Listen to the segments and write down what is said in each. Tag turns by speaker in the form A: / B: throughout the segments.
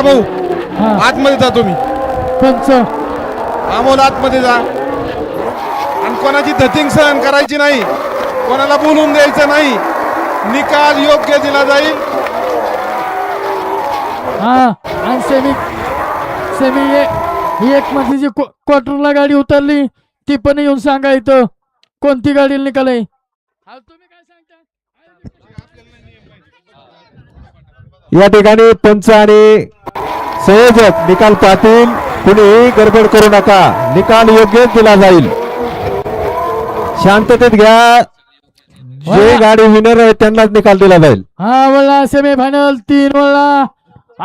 A: भाऊ
B: हा
A: आतमध्ये जातो मी.
B: पंच
A: अमोल आतमध्ये जा आणि कोणाची धतिंग सहन करायची नाही, कोणाला बोलून द्यायचं नाही. निकाल योग्य दिला जाईल.
B: हा आणि सेमी सेमी ही एक मधली जी क्वार्टरला गाडी उतरली ती पण येऊन सांगा इथं कोणती गाडी निकाल आहे. तुम्ही काय सांगता?
C: या ठिकाणी पंच आणि संयोजक निकाल पाहतील. कुणीही गडबड करू नका, निकाल योग्यच दिला जाईल. शांततेत घ्या. जे गाडी विनर आहे त्यांनाच निकाल दिला जाईल.
B: हा वळला सेमी फायनल 3 वळला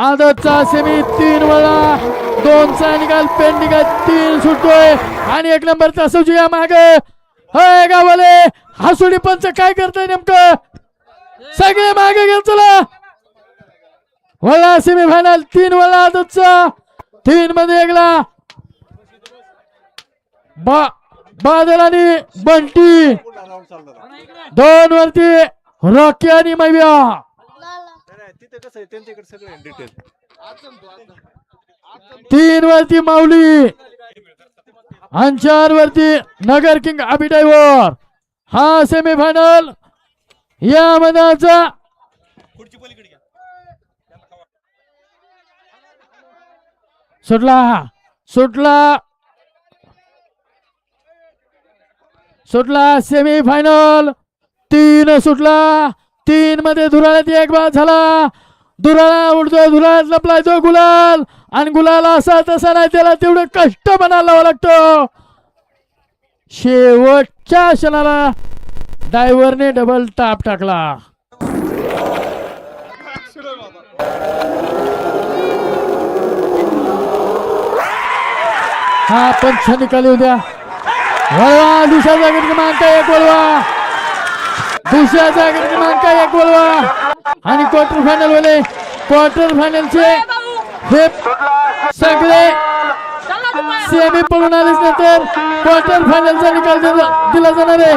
B: आदतचा सेमी 3 वळला 2चा निकाल पेंडिंग 3 सुटतोय आणि 1 नंबरचा सौजिया मागे. होय गावाले हासुडी पंच काय करताय नेमकं? सगळे मागे गेल. चला वळला सेमी फायनल 3 वळला आदतचा 3 मध्ये एकला बादल आणि बंटी 2 वरती रॉकी आणि मैव्या 3 वरती माऊली आणि 4 वरती नगर किंग अभि ड्रायव्हर. हा सेमी फायनल या मैदानाचा सुटला सेमी फायनल 3 सुटला. 3 मध्ये धुराळ्यात एक बाद झाला. धुराळा उडतोय, धुराळ्यात लपलाय तो गुलाल आणि गुलाल असा तसा नाही, त्याला तेवढं कष्ट बनायला लागतं. शेवटच्या क्षणाला ड्रायव्हरने डबल टाप टाकला. हा पंच निकाली उद्या वळवा दुसऱ्या जागेत क्रमांक 1 वळवा, दुसऱ्या जागेत क्रमांक 1 वळवा आणि क्वार्टर फायनल वाले क्वार्टर फायनलचे हे सगळे सेमी पळून आलेच नंतर क्वार्टर फायनलचा निकाल दिला जाणार आहे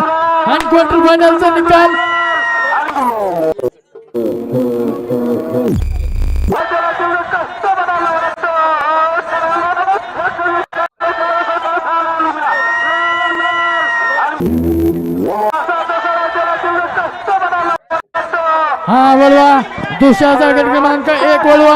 B: आणि क्वार्टर फायनलचा निकाल हा वळवा दुसऱ्या जागेत क्रमांक 1 वळवा.